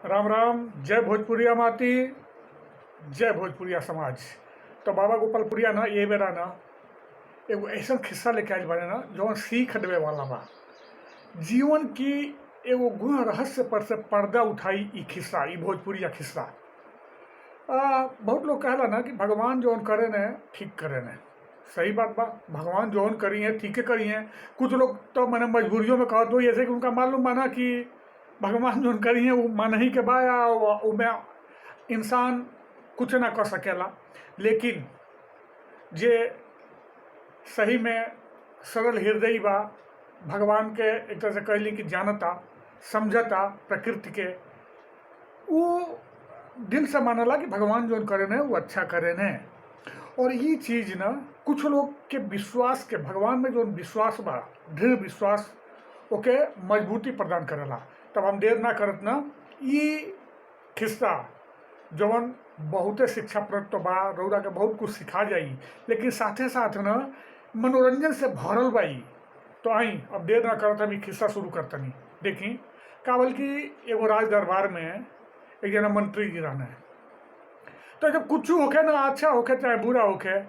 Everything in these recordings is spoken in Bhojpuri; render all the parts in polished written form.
राम राम। जय भोजपुरिया माटी, जय भोजपुरिया समाज। तो बाबा गोपालपुरिया ना ये बेरा ना एगो ऐसा खिस्सा लेके आइल बारे ना जौन सीख देवे वाला बा। जीवन की एगो गुण रहस्य पर से पर्दा उठाई ई खिस्सा, ई भोजपुरिया खिस्सा। बहुत लोग कहला ना कि भगवान जौन करे ने ठीक करे ने। सही बात बा, भगवान जौन करी है ठीक है करी है। कुछ लोग तो मैंने मजबूरियों में कहा दो, जैसे कि उनका मालूम बना कि भगवान जौन करी है वो मन ही के बा या उमें इंसान कुछ ना कर सकेला। लेकिन जे सही में सरल हृदय बा, भगवान के एक तरह से कहली कि जानता समझता प्रकृति के, वो दिल से मानला कि भगवान जो करे ने वो अच्छा करे ने। और ये चीज़ ना कुछ लोग के विश्वास के, भगवान में जो विश्वास बा, दृढ़ विश्वास ओके मजबूती प्रदान करेला। तब हम देर ना करत ना ये खिस्सा जवन बहुते शिक्षाप्रद तो बा, रौदा के बहुत कुछ सिखा जाई, लेकिन साथे साथ ना मनोरंजन से भरल बा ई। तो आई अब देर ना करत हम खिस्सा शुरू करतनी। देखी काबल की एगो राज दरबार में एक जना मंत्री जी रहना है। तो जब कुछ होके ना, अच्छा होके चाहे बुरा होके,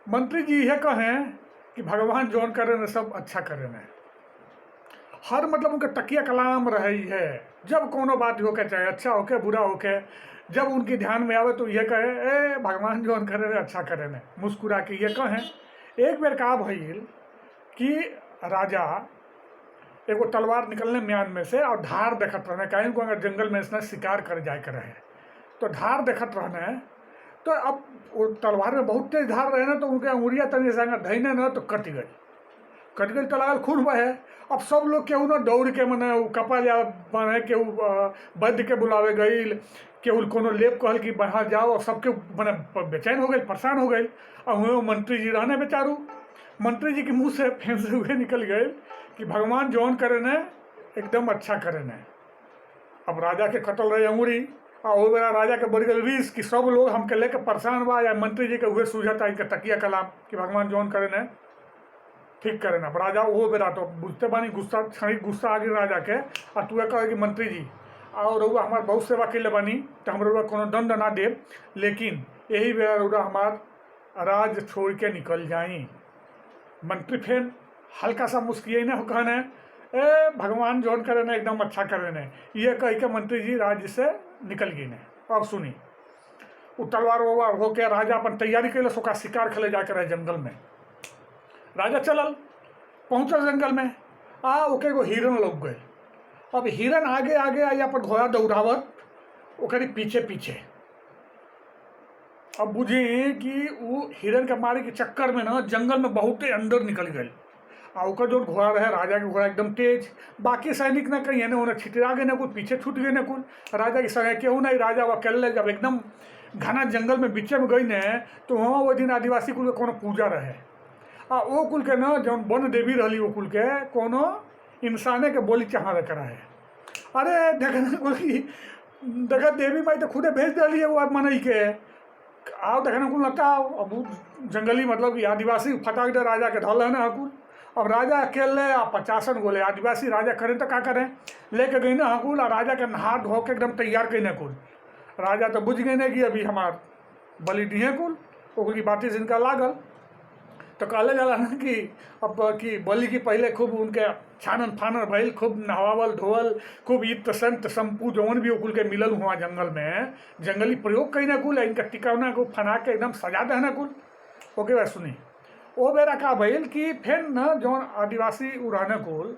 मंत्री जी यह कहें कि भगवान जौन करे ना सब अच्छा करे ना। हर मतलब उनका तकिया कलाम रही है। जब कोनो बात होके चाहे अच्छा होके बुरा होके, जब उनके ध्यान में आवे तो यह कहे ए भगवान जौन करे ना अच्छा करे ना, मुस्कुरा के ये कहें। एक बेर का भइल कि राजा एगो तलवार निकलने म्यान में से और धार देखत रहने, कहीं को अगर जंगल में इसने शिकार कर जाए के रहे तो धार देखत रहने। तो अब वो तलवार में बहुत तेज धार रहे ना, तो उनके अंगुरिया तनी संग धैने ना तो कट गई तो लागल खून बहे। अब सब लोग केहू ना दौड़ के मने कपा या बने केहू वैद्य के बुलावे गई, केहू कोनो लेप कहल कि बाहर जाओ, और सबके मने बेचैन हो गई, परेशान हो गई। और हुए मंत्री जी रहने बेचारू, मंत्री जी के मुंह से फेंसे हुए निकल गए कि भगवान जौन करे ने एकदम अच्छा करे ने। अब राजा के कटल रहे अंगुरी, और वो बेरा राजा के बढ़ गई रीस कि सब लोग हमके लेके परेशान बा, या मंत्री जी के हुए सूझता इनके तकिया कलाम कि भगवान जौन करे ने ठीक करे ना। अब राजा वो बेरा तो बुझते बानी, गुस्सा क्षणिक गुस्सा आ गई राजा के। और तू कहे कि मंत्री जी और रउआ हमार बहुत सेवा कैले बानी, तो हम रउआ कोनो दंड ना दे, लेकिन यही बेरा रउआ हमार राज छोड़ के निकल जाई। मंत्री फिर हल्का सा मुस्कियाई ना कहने ए भगवान जौन करे ना एकदम अच्छा करे ने। ये कह के मंत्री जी राज्य से निकल गई ने। अब सुनी, वो तलवार वलवार होके राजा अपन तैयारी कैल, सोका शिकार खेले जाके रहे जंगल में। राजा चलल, पहुंचल जंगल में, ओके एगो हिरन लग गए। अब हिरन आगे आगे आई अपन घोड़ा दौड़ावत ओकरी पीछे पीछे। अब बुझी कि वो हिरन के मारे के चक्कर में ना जंगल में बहुते अंदर निकल गए। और ओकर जो घोड़ा रहे, राजा के घोड़ा एकदम तेज। बाकी सैनिक ना कहीं ना उन्हें छिटरा गए ना, कुछ पीछे छूट गए ना, कुछ राजा के संगे केहू नहीं। राजा अकेले जब एकदम घना जंगल में बीचे में गई ने, तो वहाँ वो दिन आदिवासी कुल के कोनो पूजा रहे। आ वो कुल के ना जौन वन देवी रही, वो कुल के कोनो इंसाने के बोली चाह रहे। अरे देखना बोली देखा देवी माई तो खुदे भेज दिली है वो मनई के, आओ देखने कुल लगता। अब जंगली मतलब आदिवासी फटाक दे राजा के धल है ना हकुल। अब राजा अकेले आ 50 गोले आदिवासी राजा करें तो क्या करें, लेके गई ना हकुल। और राजा के नहा धो के एकदम तैयार कई कुल। राजा तो बुझ गए ना कि अभी हमार बलि दिए कुल, ओकरी बाती से इनका लागल। तो कहले जाला ना कि अब कि बलि की पहले खूब उनके छानन फानन भइल, खूब नहवावल धोवल, खूब इत संत संपू जौन भी कुल के मिलल हुआ जंगल में, जंगली प्रयोग कई ना कुल, इनका टिकौना को फना के एकदम सजा दे ना कुल। ओके बात सुनी, वो बेरा का भइल कि फिर न जौन आदिवासी रहने कुल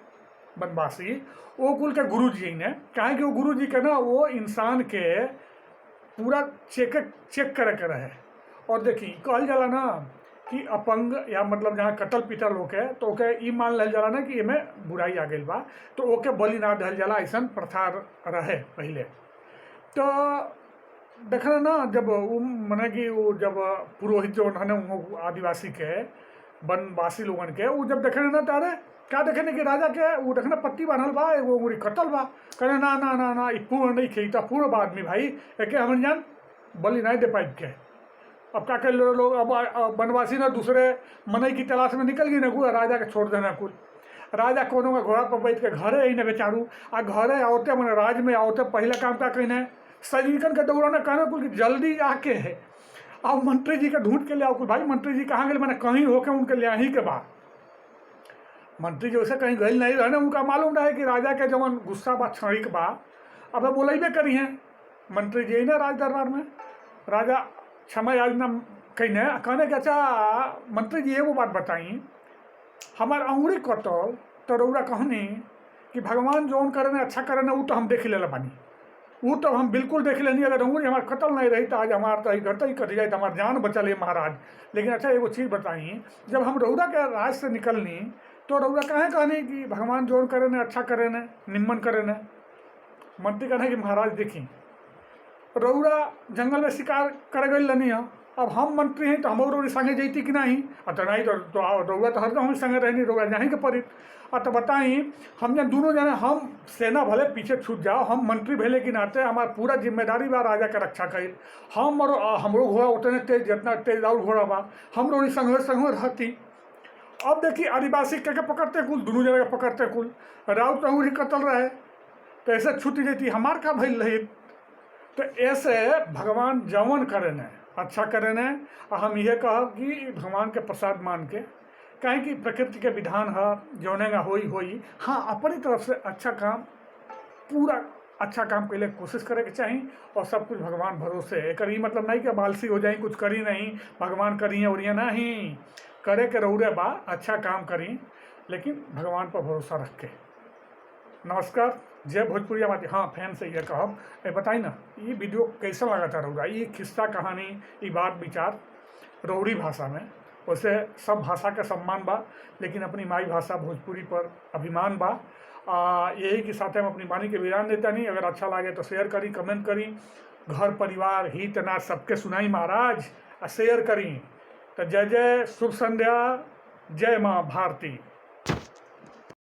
वनवासी, वो कुल के गुरु जी ने कहे कि वो गुरु जी के ना वो इंसान के पूरा चेक करे के रहे। और देखी कहल जाला ना कि अपंग या मतलब जहाँ कटल पिटल होके, तो ओके ई मान लेल जाला ना कि एमे बुराई आ गई बा, तो ओके बलि ना दहल जाला, ऐसा प्रथा रहे पहले। तो देखना ना जब वो मने कि वो जब पुरोहित जो है आदिवासी के वनवासी लोगन के, वो जब देखने ना तारे क्या देखे कि राजा के वो देखना पट्टी बांधल बा, एगो उंगली कटल बा, कहने ना ना ना ना ई पूर्ण नहीं खे, पूर्ण बा आदमी भाई, एके हमन जान बलि नहीं दे पाइब के। अब क्या कर लोग, अब वनवासी ना दूसरे मनई की तलाश में निकल गई ना कुल, राजा के छोड़ देना कुल। राजा कोनो का घोड़ा पर बैठ के घरे आई न बेचारू आ घरे आवते मैंने राज में आवते पहले काम क्या कहना है सजीकन के दौरान कहना कुल जल्दी आके है अब मंत्री जी के ढूंढ के ले आओ कुल भाई मंत्री जी कहाँ गए मैंने कहीं होके उनके ले ही के बाद मंत्री जी वैसे कहीं गई नहीं रहे उनका मालूम रहे कि राजा के जवन गुस्सा बा क्षणिक बा अब बोलेबे करी हैं मंत्री जी ना राज दरबार में राजा क्षमा याचना कहने कि अच्छा मंत्री जी एगो बात बताई हमार अंगुरी कटल तो रउरा कहनी कि भगवान जौन करे अच्छा करे वो तो हम देख ले बानी वो तो हम बिल्कुल देख लेनी अगर अंगुरी हमार कटल नहीं रही तो आज हमार तो घर ही कट जाए तो हमार जान बचल है महाराज। लेकिन अच्छा एगो चीज़ बताई जब हम रउरा के राज से निकलनी तो रउरा कहे कहनी कि भगवान जौन करे अच्छा करे न निम्मन करे न मंत्री कहने कि महाराज देखी रउरा जंगल में शिकार कर गई लनी है अब हम मंत्री हैं तो हम रउरी संगे जैती कि नहीं तो नहीं तो रउरा तो हरदम हम संगे रहनी रउरा जाही के पड़ी तो बताई हम जन दोनों जने हम सेना भले पीछे छूट जाओ हम मंत्री भेले के नाते हमार पूरा जिम्मेदारी बा राजा के रक्षा करी हम और हमरो घोड़ा उतने तेज जितना तेज और घोड़ा बा हम रउरी संगे संगे रहती। अब देखी आदिवासी के पकड़ते कुल दोनों जने के पकड़ते कुल राउत अंगूरी कतल रहे तो ऐसे छूट जाती हमार का भइल रही तो ऐसे भगवान जवन करे न अच्छा करे न हम ये कहब कि भगवान के प्रसाद मान के कहें कि प्रकृति के विधान है जौनेगा होई हाँ अपनी तरफ से अच्छा काम पूरा अच्छा काम के लिए कोशिश करे के चाहिए और सब कुछ भगवान भरोसे है करी मतलब नहीं कि बालसी हो जाए कुछ करी नहीं भगवान करी और ये नहीं करे के रउरे बा अच्छा काम करी लेकिन भगवान पर भरोसा रख के। नमस्कार जय भोजपुरिया माटी। हाँ फैन से ये कहब बताई ना ये वीडियो कैसा लगा था रउरा ये खिस्सा कहानी ये बात विचार रउरी भाषा में वैसे सब भाषा का सम्मान बा लेकिन अपनी माई भाषा भोजपुरी पर अभिमान बा यही के साथ हम अपनी वाणी के विराम देता नहीं। अगर अच्छा लगे तो शेयर करी कमेंट करी घर परिवार हित नाथ सबके सुनाई महाराज शेयर करी तो जय जय शुभ संध्या जय माँ भारती।